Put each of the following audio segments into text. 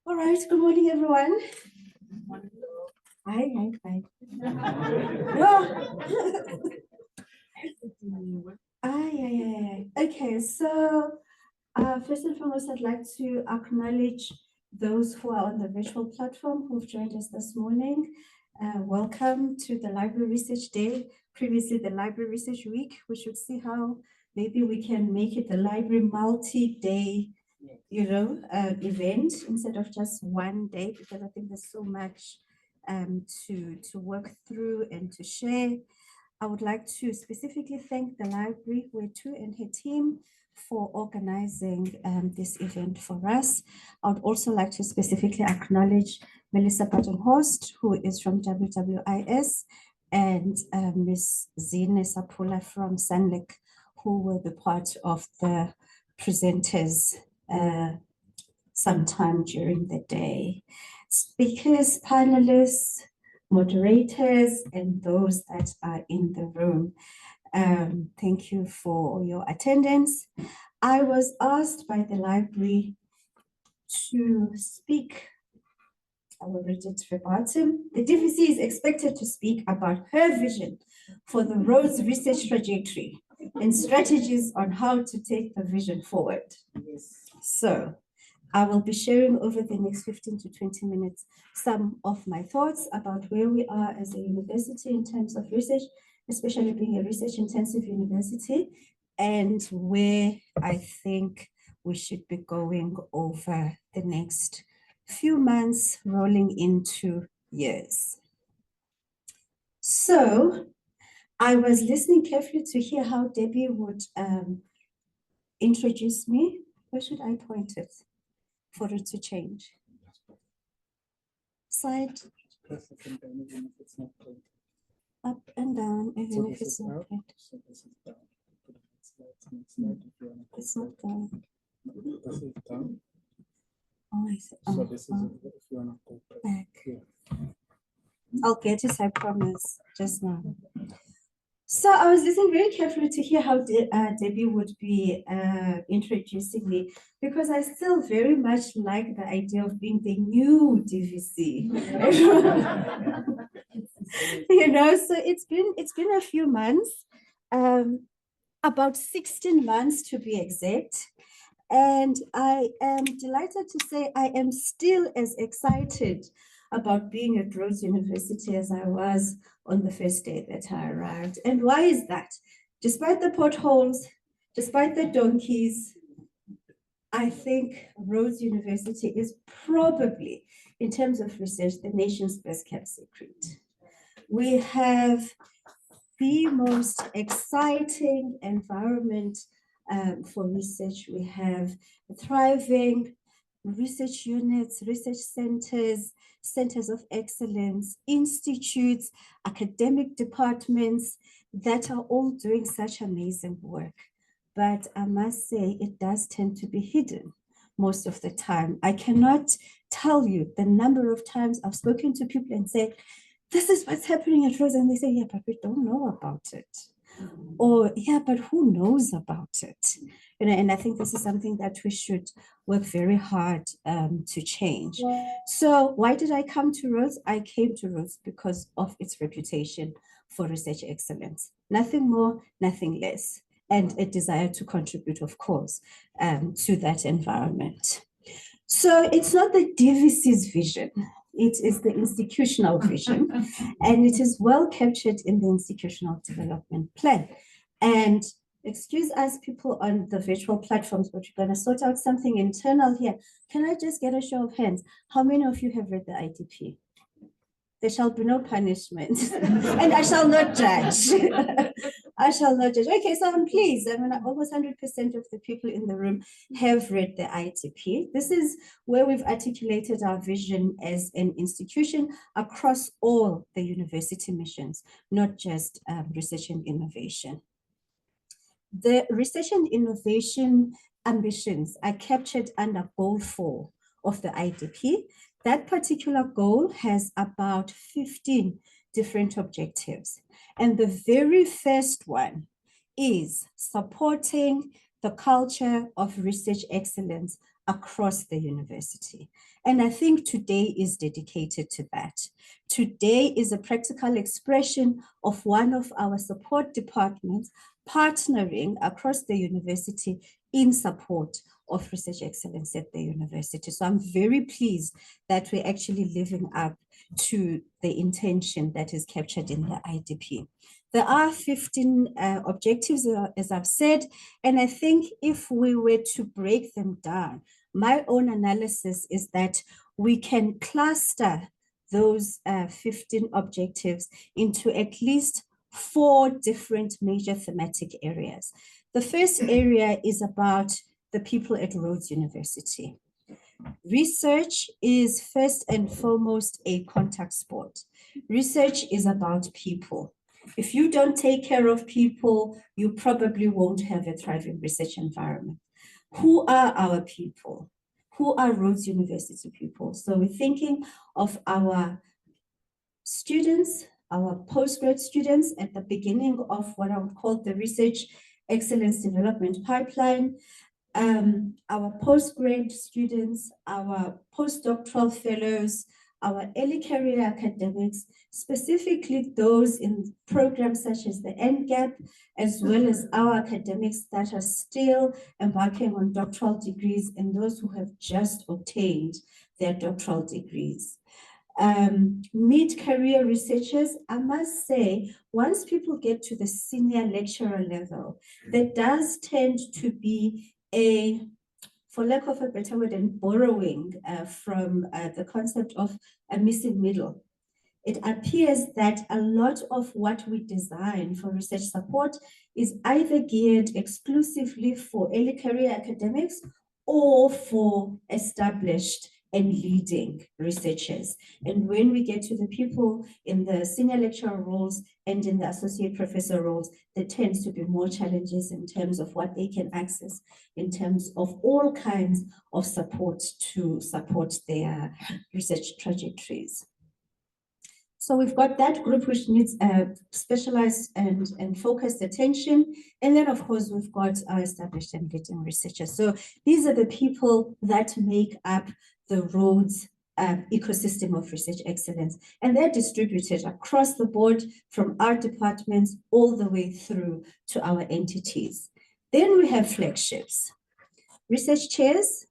All right, good morning, everyone. Hi, hi, hi. Okay, so first and foremost, I'd like to acknowledge those who are on the virtual platform who've joined us this morning. Welcome to the Library Research Day, previously the Library Research Week. We should see how maybe we can make it the Library Multi-Day event instead of just one day, because I think there's so much to work through and to share. I would like to specifically thank the library, Wetu and her team, for organizing this event for us. I would also like to specifically acknowledge Melissa Badenhorst, who is from WWIS, and Ms. Zine Sapula from Sanlik, who will be part of the presenters sometime during the day. Speakers, panelists, moderators, and those that are in the room. Thank you for your attendance. I was asked by the library to speak. I will read it verbatim. The DVC is expected to speak about her vision for the Rhodes research trajectory and strategies on how to take the vision forward. So I will be sharing over the next 15 to 20 minutes some of my thoughts about where we are as a university in terms of research, especially being a research-intensive university, and where I think we should be going over the next few months, rolling into years. So I was listening carefully to hear how Debbie would introduce me. Where should I point it for it to change? Side. Up and down, even if it's not right. It's not down. Oh, I see. So this is if you want to go back. Yeah. I'll get it, I promise, just now. So I was listening very carefully to hear how Debbie would be introducing me, because I still very much like the idea of being the new DVC. So it's been a few months, about 16 months to be exact. And I am delighted to say I am still as excited about being at Rhodes University as I was on the first day that I arrived. And why is that? Despite the potholes, despite the donkeys, I think Rhodes University is probably, in terms of research, the nation's best kept secret. We have the most exciting environment for research. We have thriving research units, research centers, centers of excellence, institutes, academic departments that are all doing such amazing work. But I must say, it does tend to be hidden most of the time. I cannot tell you the number of times I've spoken to people and said, this is what's happening at Rhodes, and they say, yeah, but we don't know about it. Or, yeah, but who knows about it? And I think this is something that we should work very hard to change. So why did I come to Rhodes? I came to Rhodes because of its reputation for research excellence. Nothing more, nothing less. And a desire to contribute, of course, to that environment. So it's not the DVC's vision. It is the institutional vision, and it is well captured in the institutional development plan. And excuse us, people on the virtual platforms, but we're going to sort out something internal here. Can I just get a show of hands? How many of you have read the IDP? There shall be no punishment, and I shall not judge. I shall not judge. Okay, so I'm pleased. I mean, almost 100% of the people in the room have read the ITP. This is where we've articulated our vision as an institution across all the university missions, not just research and innovation. The research and innovation ambitions are captured under Goal 4 of the IDP. That particular goal has about 15 different objectives. And the very first one is supporting the culture of research excellence across the university. And I think today is dedicated to that. Today is a practical expression of one of our support departments partnering across the university in support of research excellence at the university. So I'm very pleased that we're actually living up to the intention that is captured in the IDP. There are 15 objectives, as I've said, and I think if we were to break them down, my own analysis is that we can cluster those 15 objectives into at least 4 different major thematic areas. The first area is about the people at Rhodes University. Research is first and foremost a contact sport. Research is about people. If you don't take care of people, you probably won't have a thriving research environment. Who are our people? Who are Rhodes University people? So we're thinking of our students, our postgrad students at the beginning of what I would call the research excellence development pipeline, our postgrad students, our postdoctoral fellows, our early career academics, specifically those in programs such as the NGAP, as well as our academics that are still embarking on doctoral degrees and those who have just obtained their doctoral degrees. Mid-career researchers, I must say, once people get to the senior lecturer level, there does tend to be for lack of a better word, and borrowing from the concept of a missing middle. It appears that a lot of what we design for research support is either geared exclusively for early career academics or for established and leading researchers. And when we get to the people in the senior lecturer roles and in the associate professor roles, there tends to be more challenges in terms of what they can access, in terms of all kinds of support to support their research trajectories. So we've got that group which needs specialized and focused attention. And then, of course, we've got our established and leading researchers. So these are the people that make up the Rhodes ecosystem of research excellence. And they're distributed across the board from our departments all the way through to our entities. Then we have flagships, research chairs,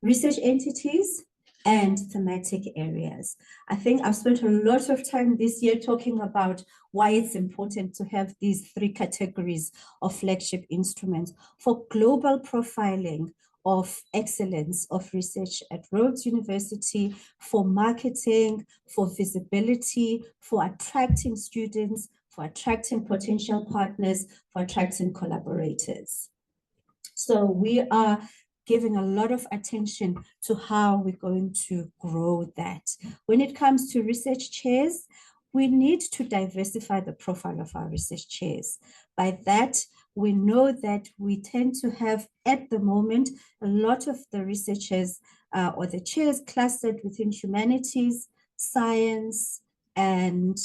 research entities, and thematic areas. I think I've spent a lot of time this year talking about why it's important to have these 3 categories of flagship instruments for global profiling of excellence of research at Rhodes University, for marketing, for visibility, for attracting students, for attracting potential partners, for attracting collaborators. So we are giving a lot of attention to how we're going to grow that. When it comes to research chairs, we need to diversify the profile of our research chairs. By that, we know that we tend to have, at the moment, a lot of the researchers or the chairs clustered within humanities, science, and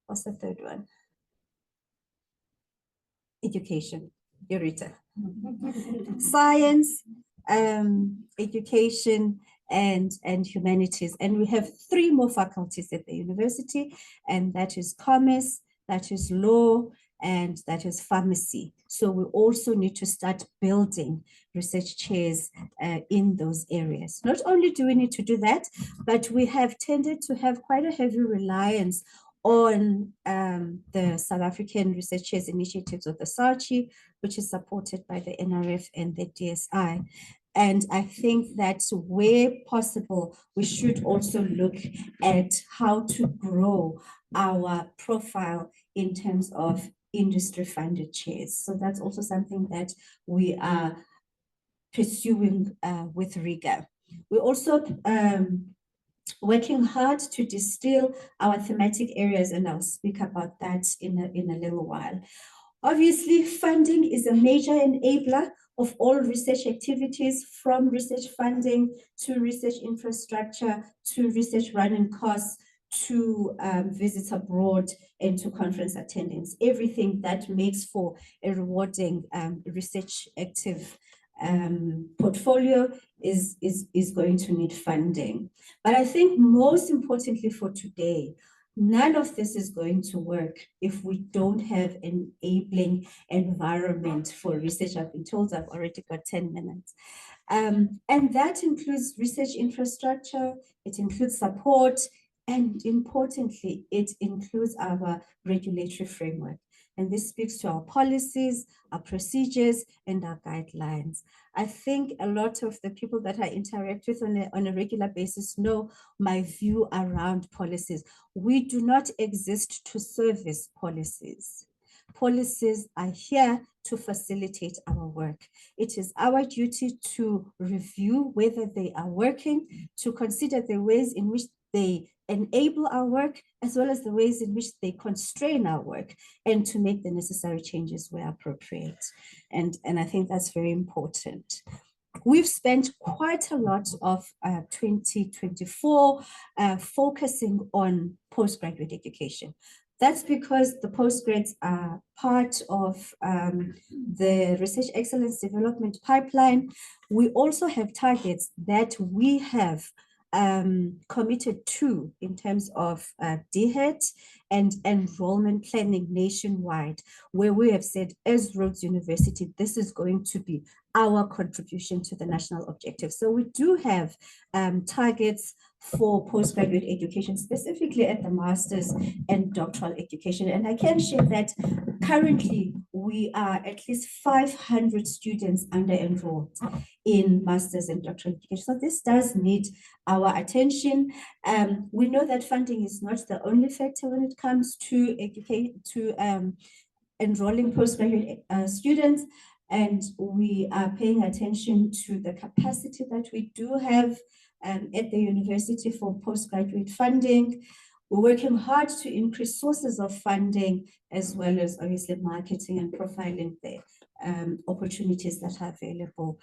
what's the third one? Education, Eureka. Science, education, and humanities. And we have 3 more faculties at the university, and that is commerce, that is law, and that is pharmacy. So we also need to start building research chairs in those areas. Not only do we need to do that, but we have tended to have quite a heavy reliance on the South African Research Chairs initiatives of the SARCHI, which is supported by the NRF and the DSI. And I think that where possible, we should also look at how to grow our profile in terms of industry-funded chairs. So that's also something that we are pursuing with rigor. We're also working hard to distill our thematic areas, and I'll speak about that in a little while. Obviously, funding is a major enabler of all research activities, from research funding to research infrastructure to research running costs to visits abroad and to conference attendance, everything that makes for a rewarding research active portfolio is going to need funding. But I think most importantly for today, none of this is going to work if we don't have an enabling environment for research. I've been told I've already got 10 minutes. And that includes research infrastructure, it includes support, and importantly, it includes our regulatory framework. And this speaks to our policies, our procedures, and our guidelines. I think a lot of the people that I interact with on a regular basis know my view around policies. We do not exist to service policies. Policies are here to facilitate our work. It is our duty to review whether they are working, to consider the ways in which they enable our work, as well as the ways in which they constrain our work, and to make the necessary changes where appropriate. And I think that's very important. We've spent quite a lot of 2024 focusing on postgraduate education. That's because the postgrads are part of the Research Excellence Development Pipeline. We also have targets that we have committed to in terms of DHET and enrollment planning nationwide, where we have said, as Rhodes University, this is going to be our contribution to the national objective. So we do have targets for postgraduate education, specifically at the master's and doctoral education. And I can share that currently we are at least 500 students under-enrolled in master's and doctoral education. So this does need our attention. We know that funding is not the only factor when it comes to enrolling postgraduate students, and we are paying attention to the capacity that we do have at the university for postgraduate funding. We're working hard to increase sources of funding, as well as obviously marketing and profiling the opportunities that are available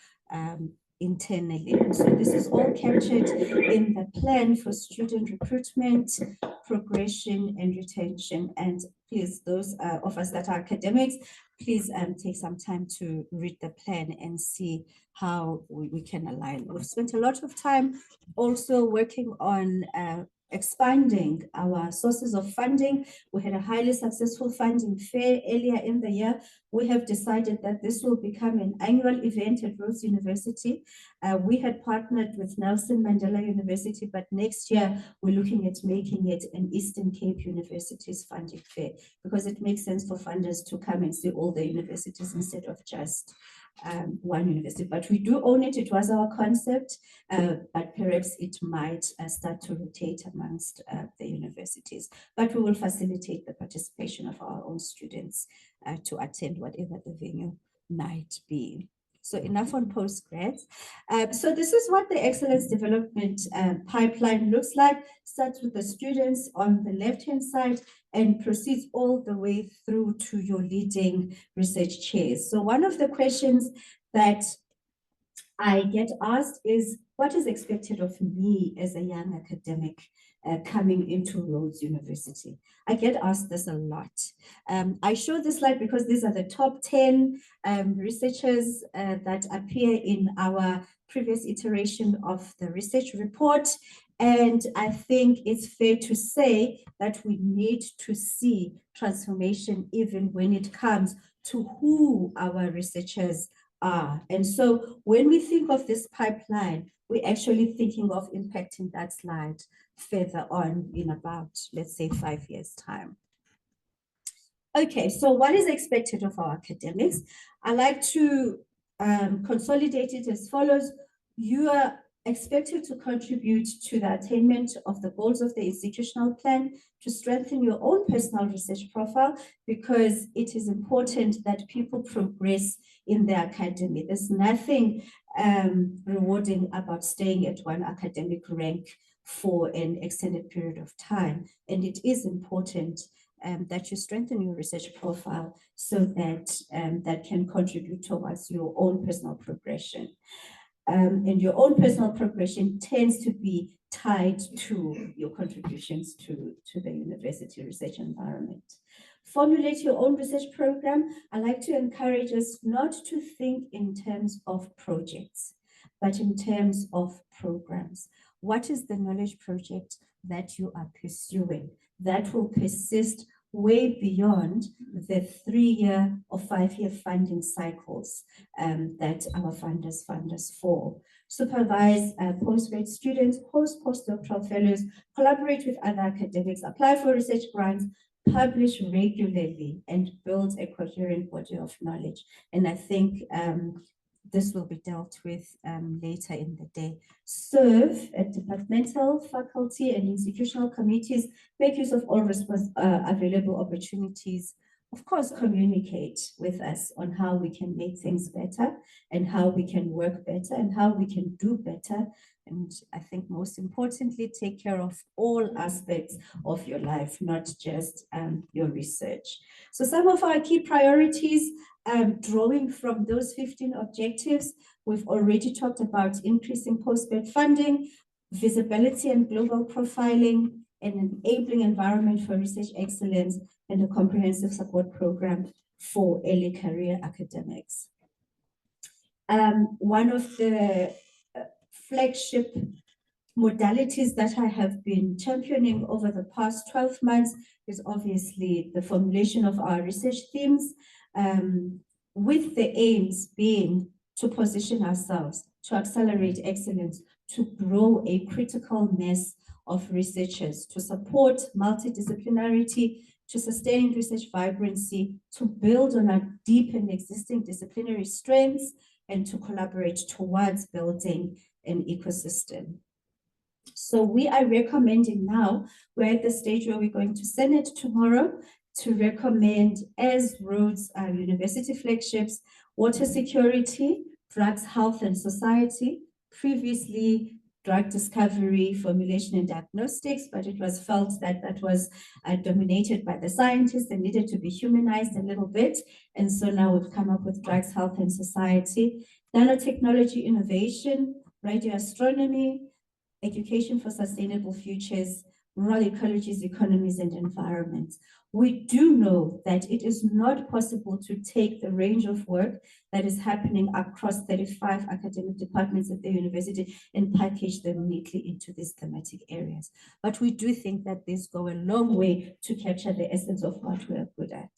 internally. And so this is all captured in the plan for student recruitment, progression, and retention. And please, those of us that are academics, please take some time to read the plan and see how we can align. We've spent a lot of time also working on expanding our sources of funding. We had a highly successful funding fair earlier in the year. We have decided that this will become an annual event at Rhodes University. We had partnered with Nelson Mandela University, but next year we're looking at making it an Eastern Cape University's funding fair, because it makes sense for funders to come and see all the universities instead of just one university. But we do own it. It was our concept, but perhaps it might start to rotate amongst the universities. But we will facilitate the participation of our own students to attend whatever the venue might be. So enough on postgrads. So this is what the excellence development pipeline looks like. Starts with the students on the left-hand side and proceeds all the way through to your leading research chairs. So one of the questions that I get asked is, what is expected of me as a young academic coming into Rhodes University? I get asked this a lot. I show this slide because these are the top 10 researchers that appear in our previous iteration of the research report. And I think it's fair to say that we need to see transformation even when it comes to who our researchers are. And so when we think of this pipeline, we're actually thinking of impacting that slide further on in about, let's say, 5 years' time. Okay, so what is expected of our academics? I like to consolidate it as follows. You are expected to contribute to the attainment of the goals of the institutional plan, to strengthen your own personal research profile, because it is important that people progress in their academy. There's nothing rewarding about staying at one academic rank for an extended period of time. And it is important that you strengthen your research profile so that that can contribute towards your own personal progression. and your own personal progression tends to be tied to your contributions to the university research environment. Formulate your own research program. I like to encourage us not to think in terms of projects, but in terms of programs. What is the knowledge project that you are pursuing that will persist way beyond the 3-year or 5-year funding cycles that our funders fund us for? Supervise postgrad students, host postdoctoral fellows, collaborate with other academics, apply for research grants, publish regularly, and build a coherent body of knowledge. And I think this will be dealt with later in the day. Serve at departmental, faculty, and institutional committees. Make use of all available opportunities. Of course, communicate with us on how we can make things better and how we can work better and how we can do better. And I think most importantly, take care of all aspects of your life, not just your research. So some of our key priorities, drawing from those 15 objectives, we've already talked about increasing postgrad funding, visibility and global profiling, an enabling environment for research excellence, and a comprehensive support program for early career academics. One of the flagship modalities that I have been championing over the past 12 months is obviously the formulation of our research themes, with the aims being to position ourselves, to accelerate excellence, to grow a critical mass of researchers, to support multidisciplinarity, to sustain research vibrancy, to build on our deep and existing disciplinary strengths, and to collaborate towards building an ecosystem. So we are recommending now, we're at the stage where we're going to Senate tomorrow to recommend as Rhodes University flagships, water security, drugs, health and society, previously drug discovery, formulation and diagnostics, but it was felt that that was dominated by the scientists and needed to be humanized a little bit. And so now we've come up with drugs, health and society, nanotechnology innovation, radioastronomy, education for sustainable futures, rural ecologies, economies, and environments. We do know that it is not possible to take the range of work that is happening across 35 academic departments at the university and package them neatly into these thematic areas. But we do think that these go a long way to capture the essence of what we are good at.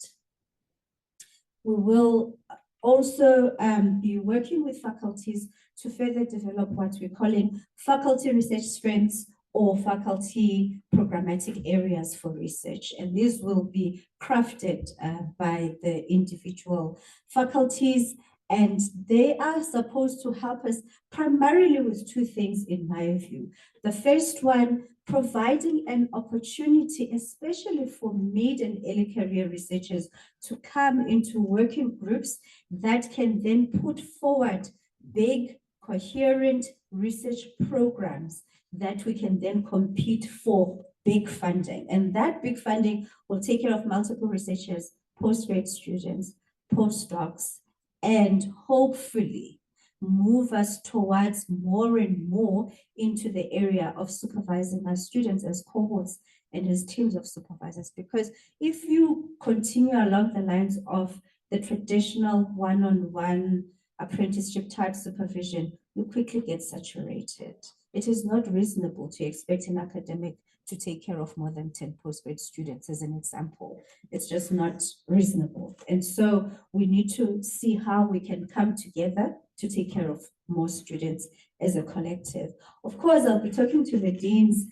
We will also be working with faculties to further develop what we're calling faculty research strengths or faculty programmatic areas for research. And these will be crafted by the individual faculties, and they are supposed to help us primarily with two things in my view. The first one, providing an opportunity, especially for mid and early career researchers, to come into working groups that can then put forward big, coherent research programs that we can then compete for big funding. And that big funding will take care of multiple researchers, postgrad students, postdocs, and hopefully move us towards more and more into the area of supervising our students as cohorts and as teams of supervisors. Because if you continue along the lines of the traditional one-on-one apprenticeship type supervision, you quickly get saturated. It is not reasonable to expect an academic to take care of more than 10 postgrad students, as an example. It's just not reasonable. And so we need to see how we can come together to take care of more students as a collective. Of course, I'll be talking to the deans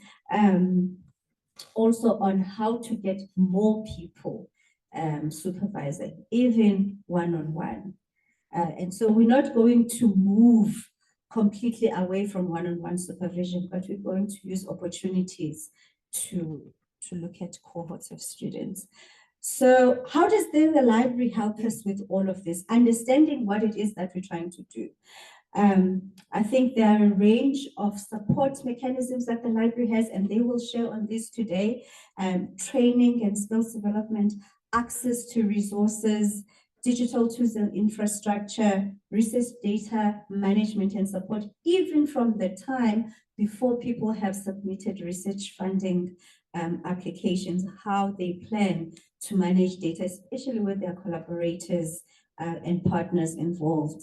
also on how to get more people supervising, even one-on-one. And so we're not going to move completely away from one-on-one supervision, but we're going to use opportunities to look at cohorts of students. So how does then the library help us with all of this, understanding what it is that we're trying to do? I think there are a range of support mechanisms that the library has, and they will share on this today, training and skills development, access to resources, digital tools and infrastructure, research data management and support, even from the time before people have submitted research funding applications, how they plan to manage data, especially with their collaborators and partners involved.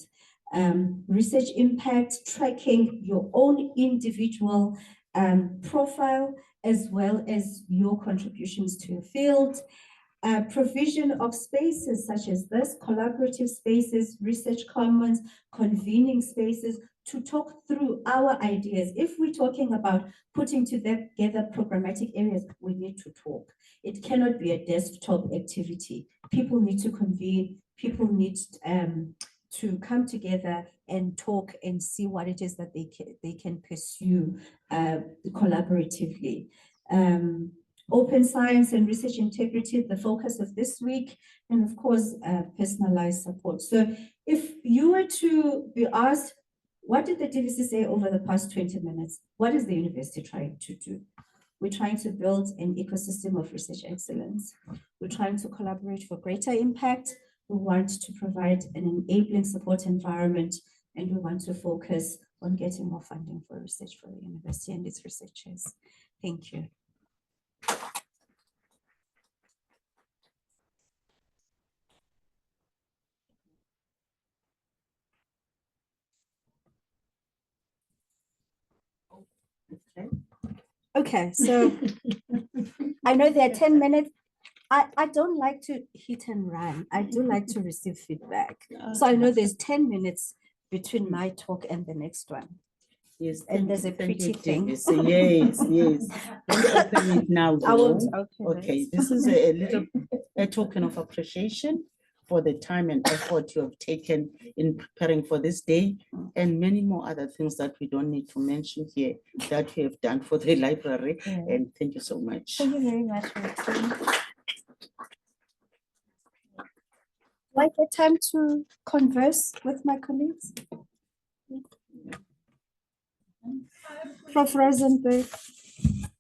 Research impact, tracking your own individual profile, as well as your contributions to your field. Provision of spaces such as this, collaborative spaces, research commons, convening spaces to talk through our ideas. If we're talking about putting together programmatic areas, we need to talk. It cannot be a desktop activity. People need to convene, people need to come together and talk and see what it is that they can pursue collaboratively. Open science and research integrity, the focus of this week, and of course, personalized support. So if you were to be asked, what did the DVC say over the past 20 minutes? What is the university trying to do? We're trying to build an ecosystem of research excellence. We're trying to collaborate for greater impact. We want to provide an enabling support environment, and we want to focus on getting more funding for research for the university and its researchers. Thank you. Okay, so I know there are 10 minutes. I don't like to hit and run. I do like to receive feedback. So I know there's 10 minutes between my talk and the next one. Yes, and there's a pretty thing. Yes, yes. Don't open it now. I won't though. open Okay, it. this is a token of appreciation for the time and effort you have taken in preparing for this day, and many more other things that we don't need to mention here that you have done for the library. Yeah. And thank you so much. Thank you very much, Roxanne. Do I get time to converse with my colleagues? Prof. Rosenberg.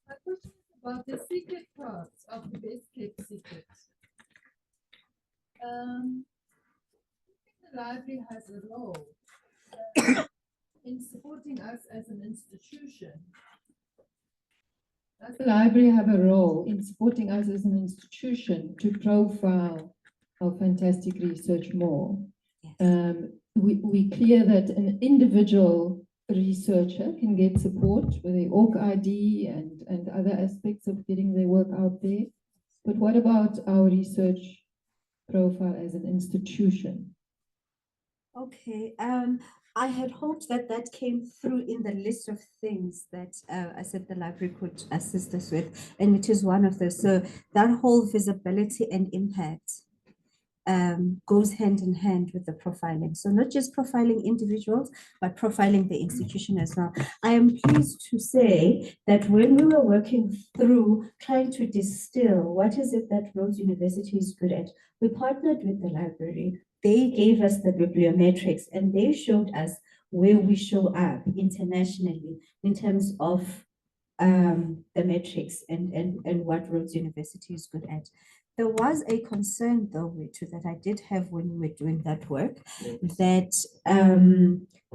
My question is about the secret parts of the best kept secret. The library has a role in supporting us as an institution. Does the library have a role in supporting us as an institution to profile our fantastic research more? Yes. We clear that an individual researcher can get support with the org ID and other aspects of getting their work out there. But what about our research profile as an institution? Okay, I had hoped that that came through in the list of things that I said the library could assist us with, and it is one of those. So that whole visibility and impact goes hand in hand with the profiling. So not just profiling individuals, but profiling the institution as well. I am pleased to say that when we were working through trying to distill what is it that Rhodes University is good at, we partnered with the library. They gave us the bibliometrics and they showed us where we show up internationally in terms of the metrics and what Rhodes University is good at. There was a concern, though, Ritu, that I did have when we were doing that work, that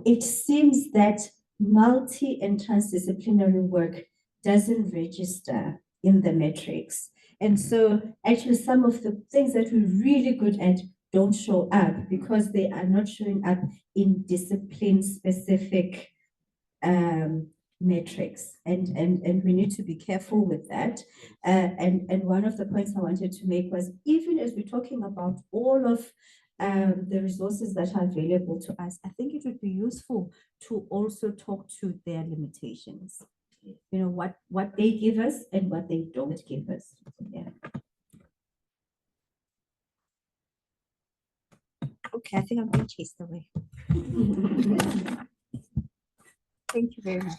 it seems that multi and transdisciplinary work doesn't register in the metrics. And so actually some of the things that we're really good at don't show up because they are not showing up in discipline-specific metrics, and we need to be careful with that. And one of the points I wanted to make was, even as we're talking about all of the resources that are available to us, I think it would be useful to also talk to their limitations. You know, what they give us and what they don't give us. Yeah. Okay, I think I'm being chased away. Thank you very much.